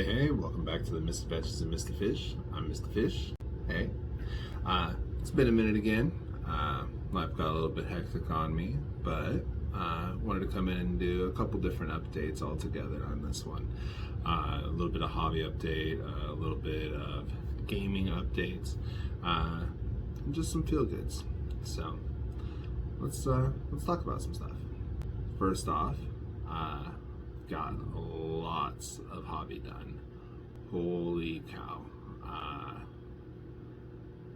Hey, welcome back to the Misadventures of Mr. Fish. I'm Mr. Fish. Hey. It's been a minute again. Life got a little bit hectic on me, but wanted to come in and do a couple different updates all together on this one. A little bit of hobby update, a little bit of gaming updates, and just some feel goods. So let's talk about some stuff. First off, got lots of hobby done. Holy cow.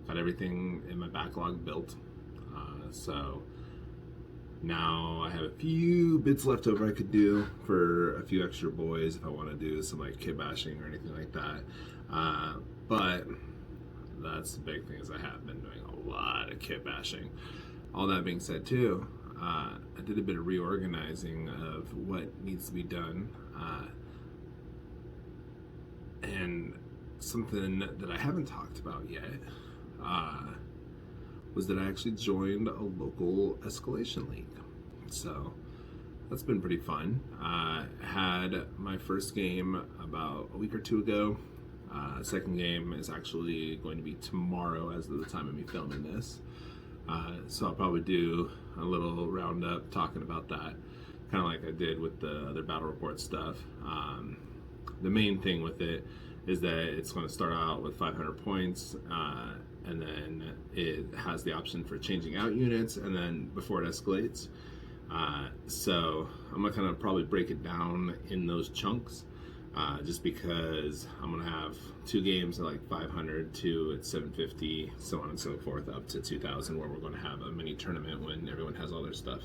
Got everything in my backlog built. So now I have a few bits left over I could do for a few extra boys if I want to do some like kit bashing or anything like that. But that's the big thing is I have been doing a lot of kit bashing. All that being said too, I did a bit of reorganizing of what needs to be done, and something that I haven't talked about yet was that I actually joined a local escalation league. So that's been pretty fun. I had my first game about a week or two ago. Second game is actually going to be tomorrow as of the time of me filming this. So I'll probably do a little roundup talking about that, kind of like I did with the other battle report stuff. The main thing with it is that it's going to start out with 500 points, and then it has the option for changing out units, and then before it escalates. So I'm going to kind of probably break it down in those chunks. Just because I'm gonna have two games at like 500, two at 750, so on and so forth, up to 2,000, where we're going to have a mini tournament when everyone has all their stuff.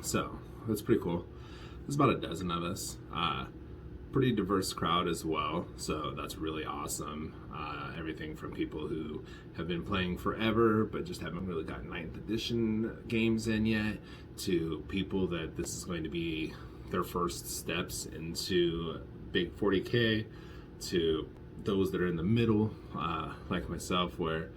So that's pretty cool. There's about a dozen of us. Pretty diverse crowd as well, so that's really awesome. Everything from people who have been playing forever but just haven't really got 9th edition games in yet, to people that this is going to be their first steps into big 40K, to those that are in the middle, like myself, where,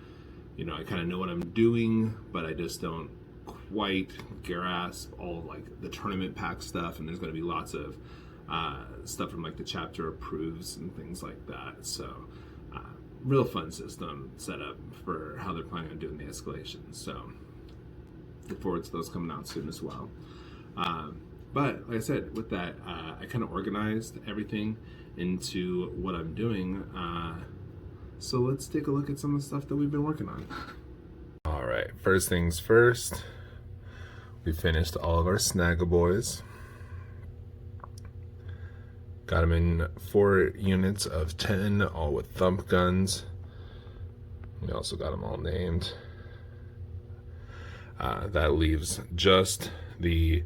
you know, I kind of know what I'm doing, but I just don't quite grasp all like the tournament pack stuff, and there's going to be lots of stuff from like the chapter approves and things like that. So real fun system set up for how they're planning on doing the escalation. So look forward to those coming out soon as well. But like I said, with that, I kind of organized everything into what I'm doing. So let's take a look at some of the stuff that we've been working on. All right, first things first, we finished all of our Snag-a-Boys. Got them in 4 units of 10, all with thump guns. We also got them all named. That leaves just the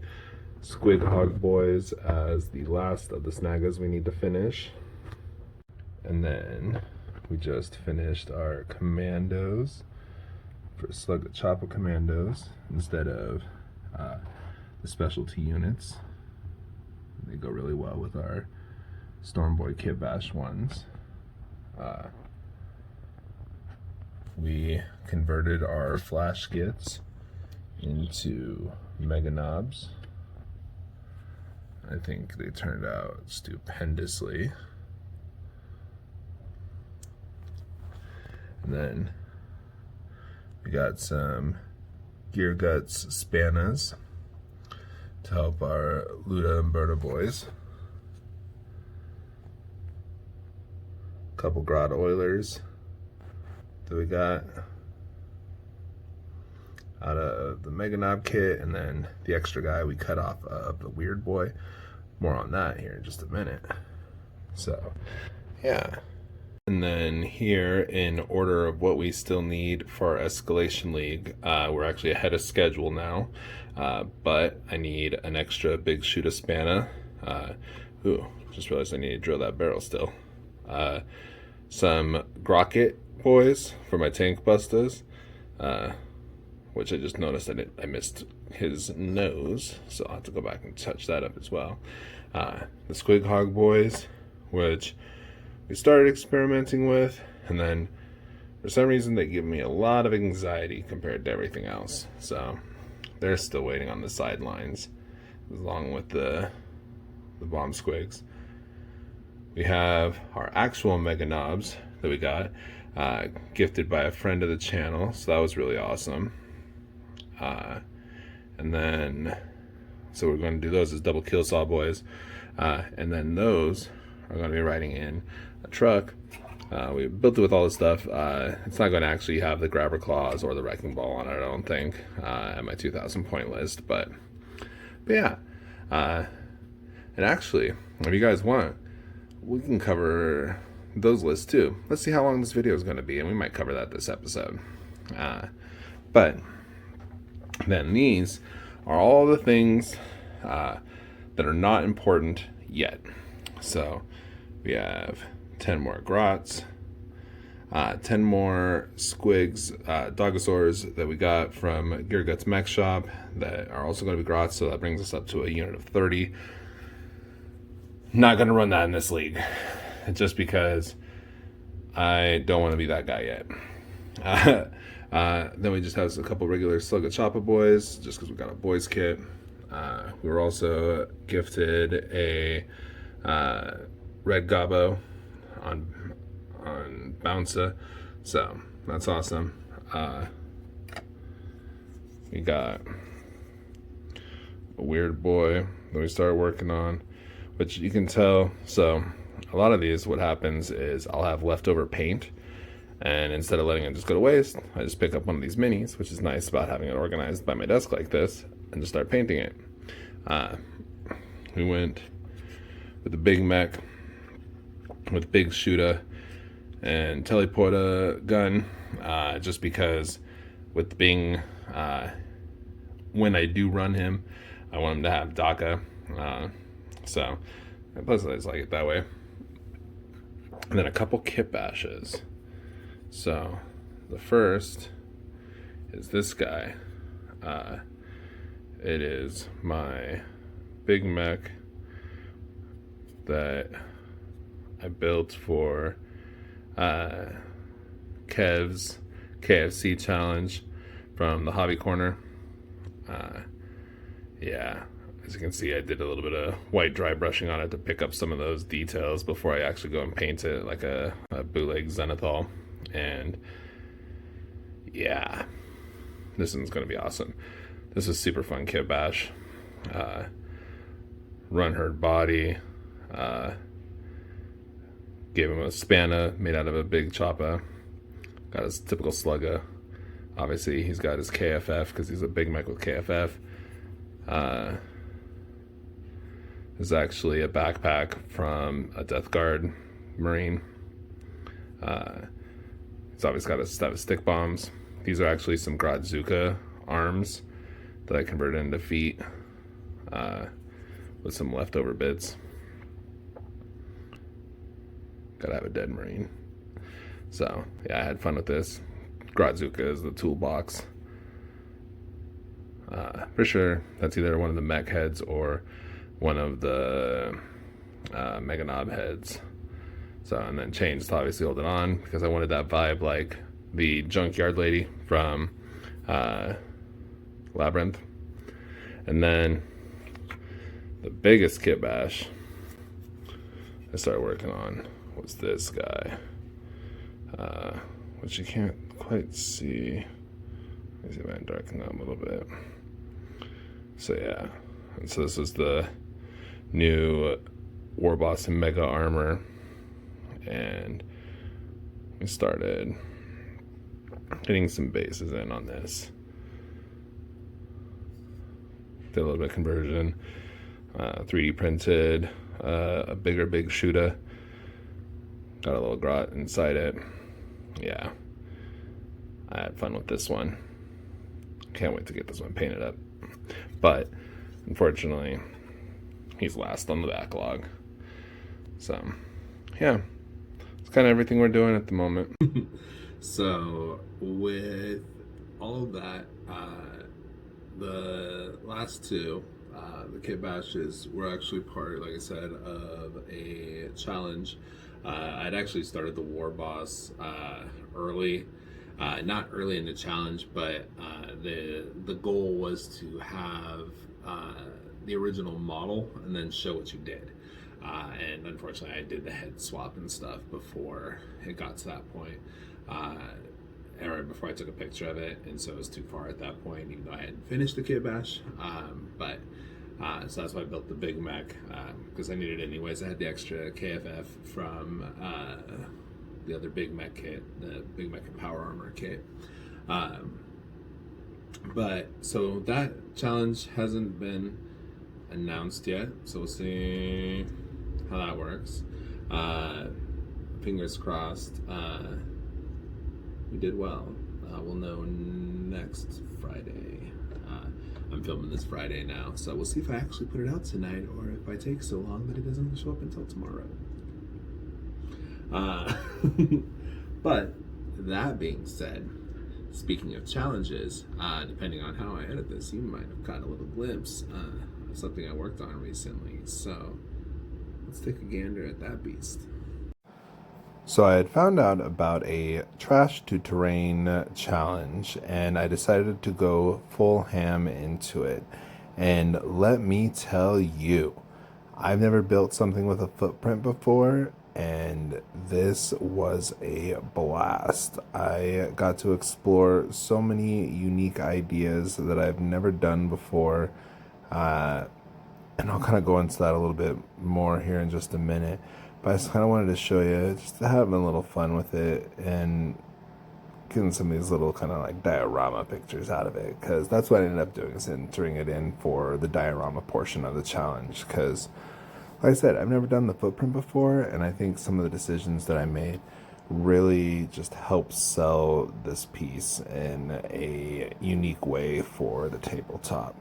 Squig Boys as the last of the Snaggas we need to finish. And then we just finished our Commandos for Slug Chopper Commandos instead of the specialty units. They go really well with our Stormboy Kitbash ones. We converted our Flash Gits into Mega Knobs. I think they turned out stupendously. And then we got some Gear Guts Spanas to help our Luda and Berta boys. Couple Grot Oilers that we got out of the Mega Knob kit, and then the extra guy we cut off of the Weird Boy. More on that here in just a minute. So, yeah. And then here, in order of what we still need for our Escalation League, we're actually ahead of schedule now, but I need an extra big shooter Spana. Just realized I need to drill that barrel still. Some Grocket Boys for my tank busters, which I just noticed I missed his nose, so I'll have to go back and touch that up as well. The Squig Boys, which we started experimenting with, and then for some reason they give me a lot of anxiety compared to everything else, so they're still waiting on the sidelines, along with the bomb squigs. we have our actual Mega Knobs that we got gifted by a friend of the channel, so that was really awesome. And then, so we're going to do those as double kill saw boys, and then those are going to be riding in a truck. We built it with all this stuff. It's not going to actually have the grabber claws or the wrecking ball on it, I don't think, at my 2,000 point list, but yeah. And actually, if you guys want, we can cover those lists too. Let's see how long this video is going to be, and we might cover that this episode. But then these are all the things that are not important yet. So we have 10 more grots, 10 more squigs, dogosaurs that we got from Gear Guts Mech Shop that are also going to be grots, so that brings us up to a unit of 30. Not going to run that in this league, just because I don't want to be that guy yet. Then we just have a couple regular Slugga Choppa boys, just because we got a boys kit. We were also gifted a red gobbo on Bouncer, so that's awesome. We got a weird boy that we started working on, which you can tell. So a lot of these, what happens is I'll have leftover paint, and instead of letting it just go to waste, I just pick up one of these minis, which is nice about having it organized by my desk like this, and just start painting it. We went with the big mech with big shooter and teleporter gun, just because with Bing, when I do run him, I want him to have DACA, so plus I just like it that way. And then a couple kitbashes. So the first is this guy. It is my big mech that I built for Kev's KFC challenge from the Hobby Corner. Yeah, as you can see, I did a little bit of white dry brushing on it to pick up some of those details before I actually go and paint it like a bootleg Zenithal. And yeah, this one's going to be awesome. This is super fun kitbash. Run herd body. Gave him a spanner made out of a big choppa. Got his typical slugger. Obviously, he's got his KFF because he's a big mech with KFF. This is actually a backpack from a Death Guard Marine. He's obviously got a set of stick bombs. These are actually some Grodzuka arms that I converted into feet with some leftover bits. Gotta have a dead Marine. So, yeah, I had fun with this. Grodzuka is the toolbox. For sure, that's either one of the mech heads or one of the Mega Knob heads. So, and then chains to obviously hold it on because I wanted that vibe like the Junkyard Lady from Labyrinth. And then the biggest kitbash I started working on was this guy, which you can't quite see. Let me see if I can darken that a little bit. So yeah, and so this is the new Warbuster Mega Armor, and we started getting some bases in on this. Did a little bit of conversion, 3D printed a big shooter. Got a little grot inside it. Yeah, I had fun with this one. Can't wait to get this one painted up. But unfortunately, he's last on the backlog. So yeah, it's kind of everything we're doing at the moment. So with all of that, the last two, the kit bashes, were actually part, like I said, of a challenge. I'd actually started the War Boss early, not early in the challenge, but the goal was to have the original model and then show what you did. And unfortunately I did the head swap and stuff before it got to that point, or before I took a picture of it, and so it was too far at that point, even though I hadn't finished the kitbash. So that's why I built the big mech, because I needed it anyways. I had the extra KFF from the other big mech kit, the big mech and power armor kit. But so that challenge hasn't been announced yet, so we'll see how that works. Fingers crossed. We did well. We'll know next Friday. I'm filming this Friday now, so we'll see if I actually put it out tonight or if I take so long that it doesn't show up until tomorrow. But that being said, speaking of challenges, depending on how I edit this, you might have caught a little glimpse of something I worked on recently. So let's take a gander at that beast. So I had found out about a trash to terrain challenge, and I decided to go full ham into it. And let me tell you, I've never built something with a footprint before, and this was a blast. I got to explore so many unique ideas that I've never done before, and I'll kind of go into that a little bit more here in just a minute. But I just kind of wanted to show you, just having a little fun with it and getting some of these little kind of like diorama pictures out of it, because that's what I ended up doing, is entering it in for the diorama portion of the challenge. Because like I said, I've never done the footprint before, and I think some of the decisions that I made really just help sell this piece in a unique way for the tabletop.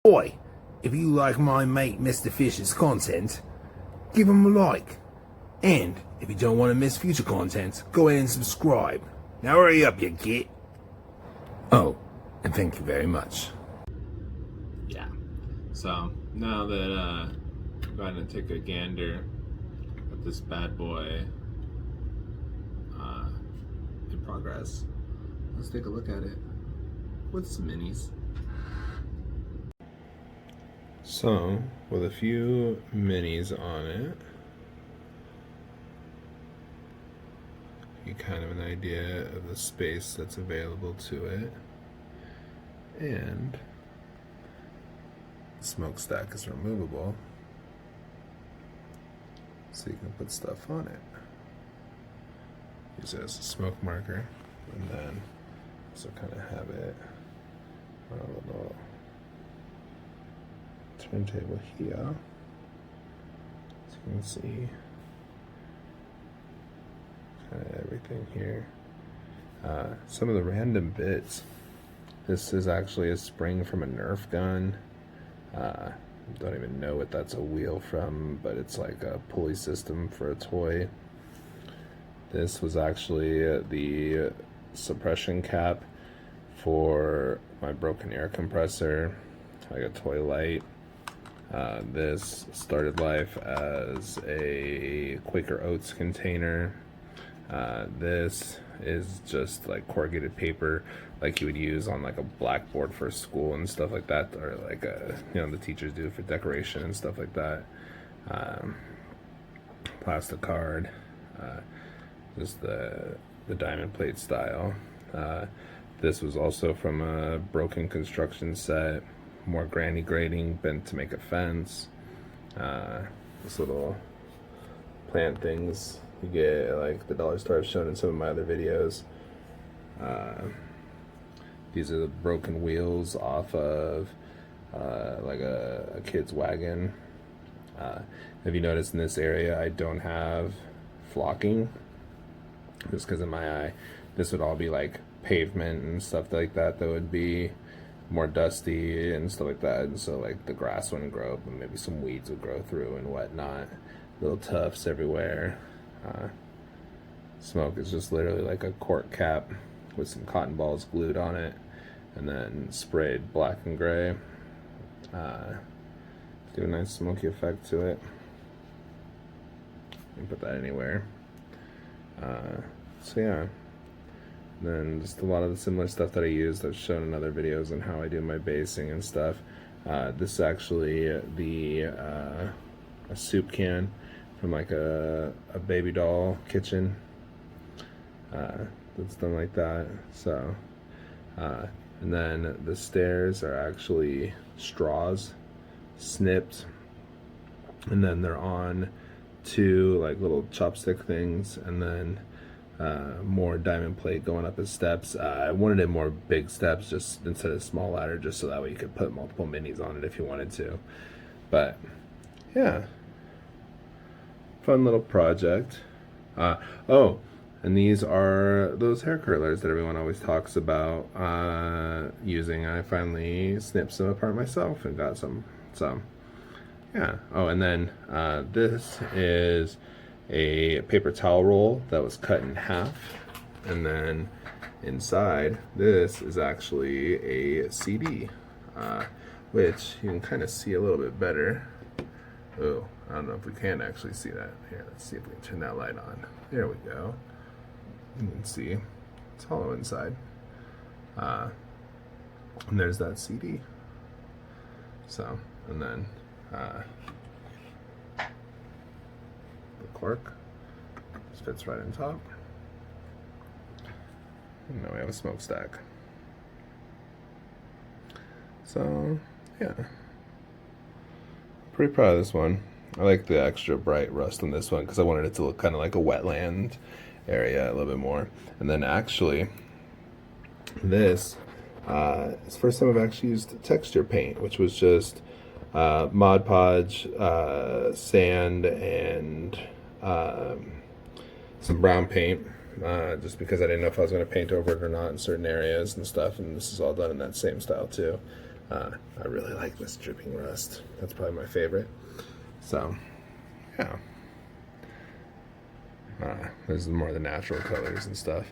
Boy, if you like my mate Mr. Fish's content, give him a like. And if you don't want to miss future content, go ahead and subscribe. Now hurry up, you git. Oh, and thank you very much. Yeah. So now that I'm going to take a gander at this bad boy in progress, let's take a look at it with some minis. So, with a few minis on it, you kind of an idea of the space that's available to it, and the smokestack is removable, so you can put stuff on it. Use it as a smoke marker, and then also kind of have it on a little turntable here, so you can see kind of everything here. Some of the random bits. This is actually a spring from a Nerf gun. Don't even know what that's a wheel from, but it's like a pulley system for a toy. This was actually the suppression cap for my broken air compressor, like a toy light. This started life as a Quaker Oats container. This is just like corrugated paper, like you would use on like a blackboard for school and stuff like that, or like the teachers do for decoration and stuff like that. Plastic card, just the diamond plate style. This was also from a broken construction set. More granny grating bent to make a fence. This little plant things you get like the dollar store I've shown in some of my other videos. These are the broken wheels off of like a kid's wagon. Have you noticed in this area I don't have flocking? Just because in my eye this would all be like pavement and stuff like that would be more dusty and stuff like that, and so like the grass wouldn't grow up and maybe some weeds would grow through and whatnot. Little tufts everywhere. Smoke is just literally like a cork cap with some cotton balls glued on it and then sprayed black and gray. Give a nice smoky effect to it. You can put that anywhere. So yeah. Then just a lot of the similar stuff that I used I've shown in other videos on how I do my basing and stuff. This is actually a soup can from like a baby doll kitchen that's done like that. So, and then the stairs are actually straws snipped, and then they're on two like little chopstick things, and then more diamond plate going up as steps. I wanted it more big steps just instead of small ladder, just so that way you could put multiple minis on it if you wanted to. But yeah, fun little project. Oh, and these are those hair curlers that everyone always talks about using. I finally snipped some apart myself and got some. So yeah. Oh, and then this is a paper towel roll that was cut in half, and then inside this is actually a CD, which you can kind of see a little bit better. Oh, I don't know if we can actually see that. Here, let's see if we can turn that light on. There we go. You can see it's hollow inside, and there's that CD. So, and then the cork just fits right on top. And now we have a smokestack. So yeah, pretty proud of this one. I like the extra bright rust on this one because I wanted it to look kind of like a wetland area a little bit more. And then actually this it's the first time I've actually used texture paint, which was just Mod Podge, sand, and some brown paint, just because I didn't know if I was going to paint over it or not in certain areas and stuff. And this is all done in that same style too. I really like this dripping rust. That's probably my favorite. So yeah, there's more of the natural colors and stuff.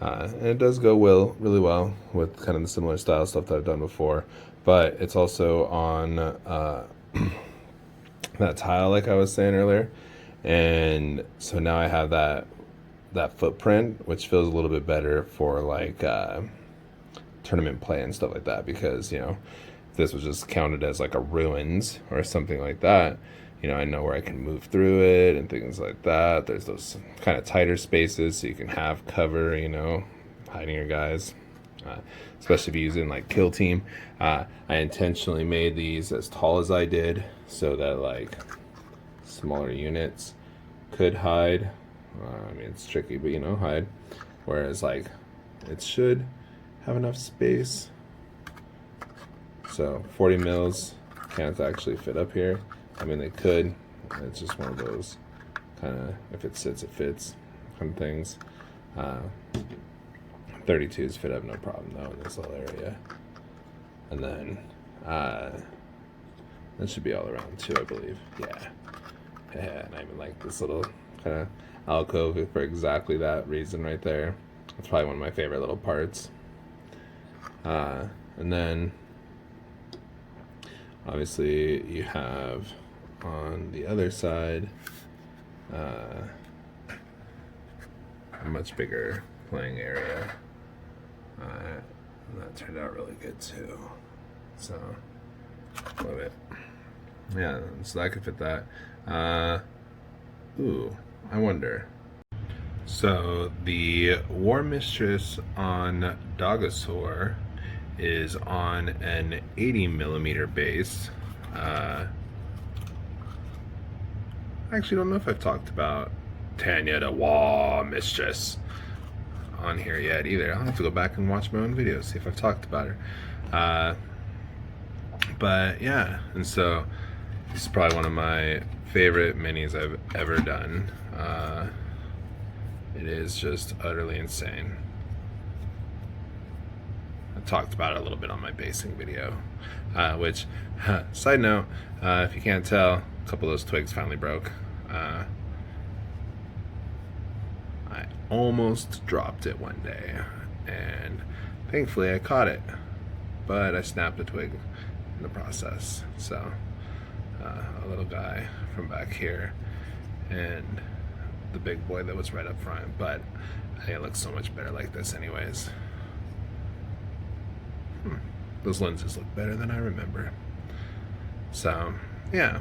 And it does go really well with kind of the similar style stuff that I've done before, but it's also on that tile like I was saying earlier, and so now I have that footprint, which feels a little bit better for like tournament play and stuff like that, because you know, if this was just counted as like a ruins or something like that, you know, I know where I can move through it and things like that. There's those kind of tighter spaces so you can have cover, you know, hiding your guys, especially if you're using like kill team. I intentionally made these as tall as I did so that like smaller units could hide. I mean, it's tricky, but you know, hide. Whereas like it should have enough space. So 40 mils can't actually fit up here. I mean, they could. It's just one of those kind of, if it sits, it fits kind of things. 32s fit up no problem though in this little area. And then that should be all around too, I believe. Yeah. And I even like this little kind of alcove for exactly that reason right there. It's probably one of my favorite little parts. And then obviously you have on the other side a much bigger playing area. And that turned out really good too. So love it. Yeah, so I could fit that. Ooh, I wonder. So the War Mistress on Dogosaur is on an 80 millimeter base. I actually don't know if I've talked about Tanya the War Mistress on here yet either. I'll have to go back and watch my own videos, see if I've talked about her. But yeah, and so this is probably one of my favorite minis I've ever done. It is just utterly insane. I talked about it a little bit on my basing video, which, side note, if you can't tell, a couple of those twigs finally broke. I almost dropped it one day, and thankfully I caught it, but I snapped a twig in the process. So a little guy from back here and the big boy that was right up front, but I think it looks so much better like this anyways. Those lenses look better than I remember. So yeah.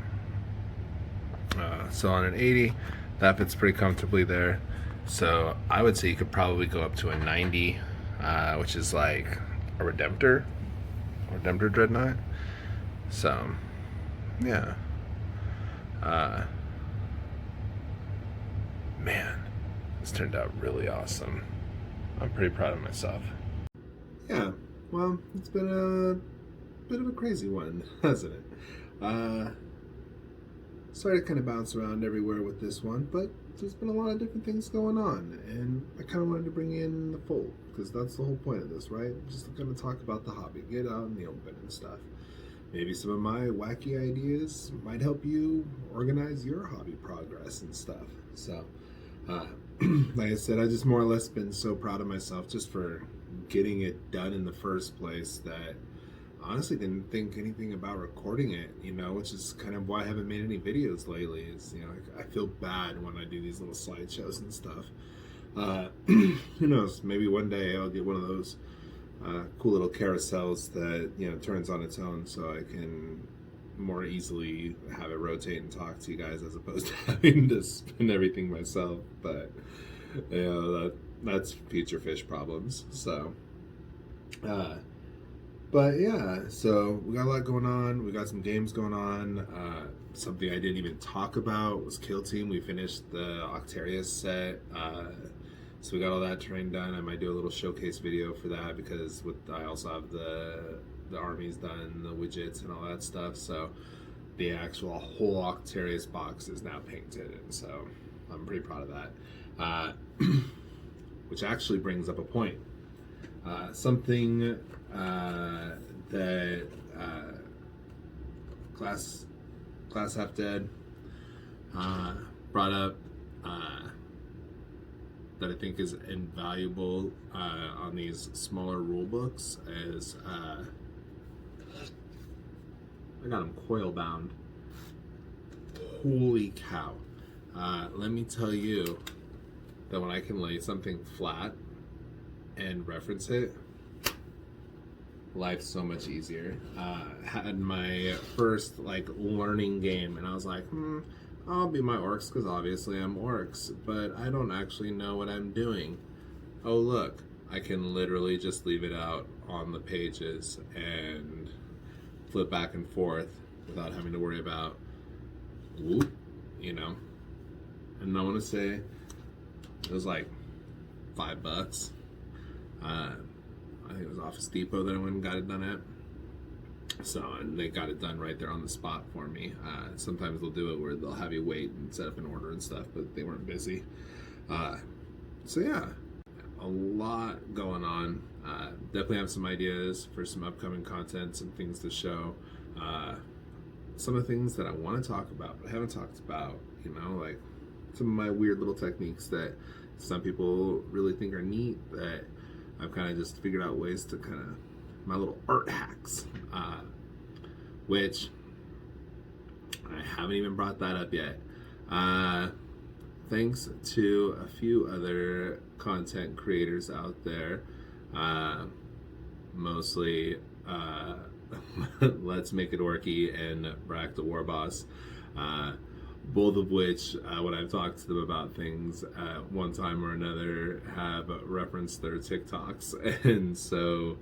So on an 80, that fits pretty comfortably there. So I would say you could probably go up to a 90, which is like a Redemptor Dreadnought. So yeah. Man, this turned out really awesome. I'm pretty proud of myself. Yeah, well, it's been a bit of a crazy one, hasn't it? Sorry to kind of bounce around everywhere with this one, but there's been a lot of different things going on, and I kind of wanted to bring in the fold, because that's the whole point of this, right? Just to kind of talk about the hobby, get out in the open and stuff. Maybe some of my wacky ideas might help you organize your hobby progress and stuff. So, like I said, I just more or less been so proud of myself just for getting it done in the first place that honestly didn't think anything about recording it, you know, which is kind of why I haven't made any videos lately. Is, you know, I feel bad when I do these little slideshows and stuff. Who knows, maybe one day I'll get one of those cool little carousels that, you know, turns on its own so I can more easily have it rotate and talk to you guys as opposed to having to spin everything myself. But you know, that's future fish problems. So but yeah, so we got a lot going on. We got some games going on. Something I didn't even talk about was Kill Team. We finished the Octarius set. So we got all that terrain done. I might do a little showcase video for that because I also have the armies done, the widgets and all that stuff. So the actual whole Octarius box is now painted, and so I'm pretty proud of that. Which actually brings up a point. Something that Class Half Dead brought up that I think is invaluable on these smaller rule books is I got them coil bound. Holy cow. Let me tell you that when I can lay something flat and reference it, life's so much easier. Had my first like learning game and I was like, I'll be my orcs because obviously I'm orcs, but I don't actually know what I'm doing. Oh look, I can literally just leave it out on the pages and flip back and forth without having to worry about whoop, you know. And I want to say it was like $5. I think it was Office Depot that I went and got it done at. So, and they got it done right there on the spot for me. Sometimes they'll do it where they'll have you wait and set up an order and stuff, but they weren't busy. So yeah, a lot going on. Definitely have some ideas for some upcoming content, some things to show. Some of the things that I want to talk about, but I haven't talked about, you know, like some of my weird little techniques that some people really think are neat that I've kind of just figured out ways to kind of, my little art hacks, which I haven't even brought that up yet. Thanks to a few other content creators out there, mostly Let's Make It Orky and Brack the War Boss, both of which, when I've talked to them about things one time or another, have referenced their TikToks. And so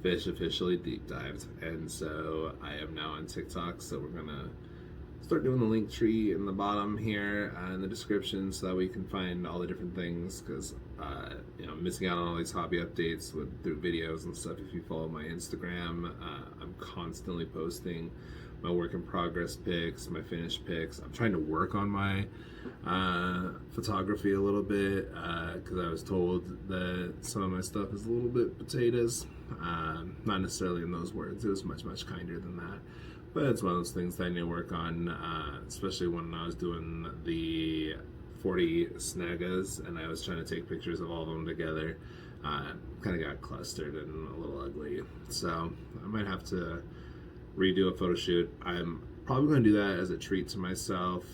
Fish officially deep dived, and so I am now on TikTok. So we're gonna start doing the link tree in the bottom here in the description so that we can find all the different things, because you know, I'm missing out on all these hobby updates through videos and stuff. If you follow my Instagram, I'm constantly posting my work in progress pics, my finished pics. I'm trying to work on my photography a little bit because I was told that some of my stuff is a little bit potatoes. Not necessarily in those words. It was much, much kinder than that. But it's one of those things that I need to work on, especially when I was doing the 40 snagas and I was trying to take pictures of all of them together. Kind of got clustered and a little ugly. So I might have to redo a photo shoot. I'm probably going to do that as a treat to myself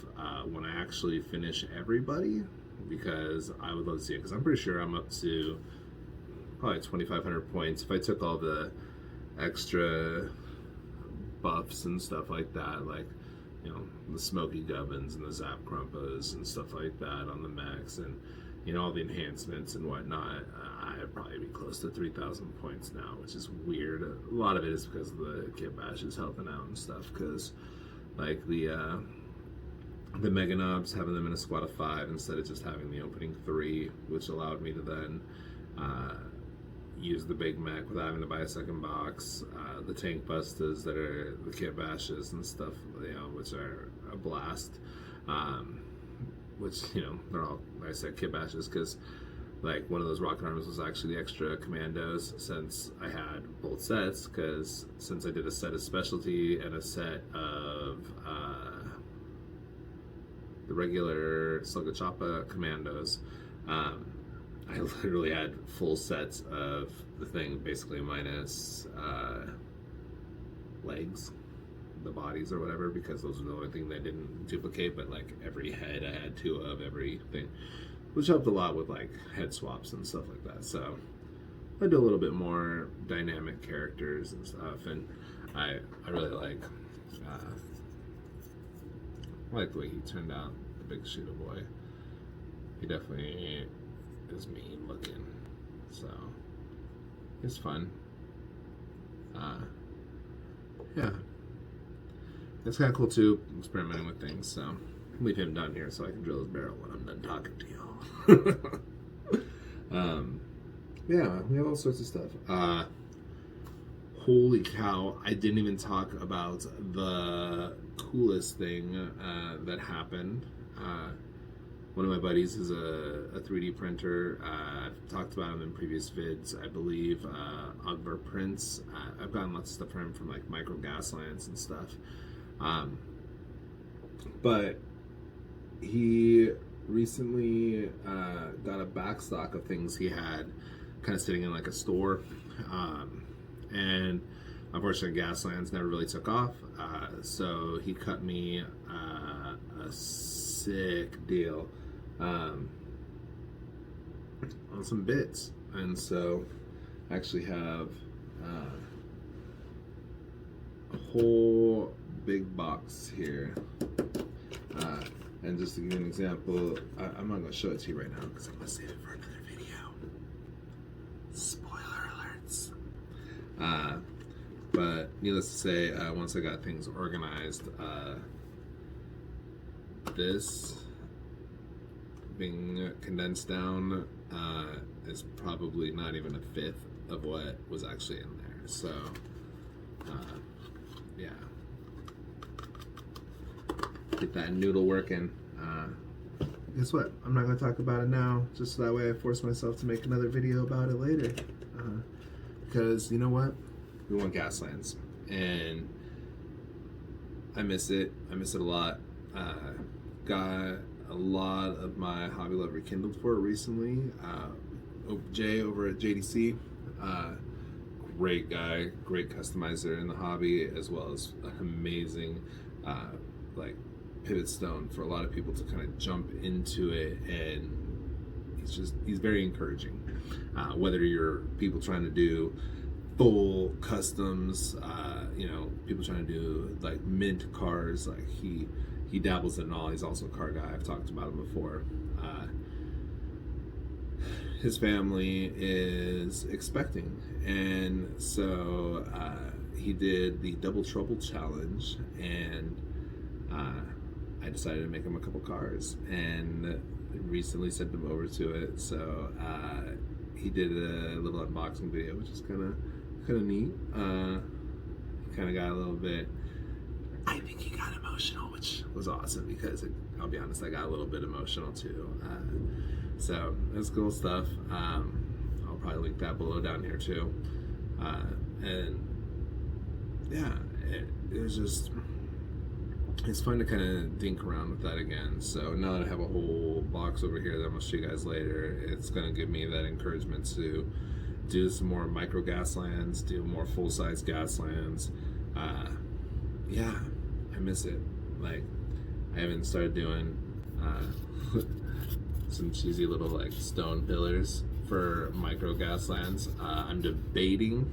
when I actually finish everybody, because I would love to see it, because I'm pretty sure I'm up to probably 2,500 points. If I took all the extra buffs and stuff like that, like, you know, the Smoky Gubbins and the Zap Grumpas and stuff like that on the mechs, and, you know, all the enhancements and whatnot. I'd probably be close to 3,000 points now, which is weird. A lot of it is because of the kitbash is helping out and stuff, because, like, the Mega Knobs, having them in a squad of 5 instead of just having the opening 3, which allowed me to then use the big mech without having to buy a second box. The tank bustas that are the kit bashes and stuff, you know, which are a blast. Which, you know, they're all, like I said, kit bashes, because like one of those rocket arms was actually the extra commandos, since I had both sets, because since I did a set of specialty and a set of the regular Slugga Choppa commandos, I literally had full sets of the thing, basically minus legs, the bodies or whatever, because those were the only thing they didn't duplicate. But like every head I had 2 of everything, which helped a lot with like head swaps and stuff like that. So I do a little bit more dynamic characters and stuff, and I really like the way he turned out, the big shooter boy. He definitely is mean looking, so it's fun. Yeah, it's kind of cool too, experimenting with things. So I'll leave him down here so I can drill his barrel when I'm done talking to y'all. Yeah, we have all sorts of stuff. Holy cow, I didn't even talk about the coolest thing that happened. One of my buddies is a 3D printer. I've talked about him in previous vids, I believe. Ogvar Prince. I've gotten lots of stuff from him, from like Micro Gaslands and stuff. But he recently got a backstock of things he had kind of sitting in like a store. And unfortunately, Gaslands never really took off. So he cut me a sick deal on some bits, and so I actually have a whole big box here. And just to give you an example, I'm not going to show it to you right now because I'm going to save it for another video. Spoiler alerts. But needless to say, once I got things organized, this being condensed down is probably not even a fifth of what was actually in there. So, yeah. Get that noodle working. Guess what? I'm not going to talk about it now, just so that way I force myself to make another video about it later. Because, you know what? We want Gaslands. And I miss it. I miss it a lot. Got a lot of my hobby love rekindled for it recently. Jay over at JDC, great guy, great customizer in the hobby, as well as an amazing like pivot stone for a lot of people to kind of jump into it. And he's very encouraging. Whether you're people trying to do full customs, you know, people trying to do like mint cars, like he dabbles in it all. He's also a car guy. I've talked about him before. His family is expecting, and so he did the Double Trouble Challenge, and I decided to make him a couple cars, and recently sent him over to it. So he did a little unboxing video, which is kind of neat. He kind of got a little bit, I think he got emotional, which was awesome, because I'll be honest, I got a little bit emotional too. So that's cool stuff. I'll probably link that below down here too. And yeah, it was just, it's fun to kind of dink around with that again. So now that I have a whole box over here that I'm going to show you guys later, it's going to give me that encouragement to do some more micro Gaslands, do more full-size Gaslands. Yeah, I miss it. Like, I haven't started doing some cheesy little like stone pillars for micro Gaslands. I'm debating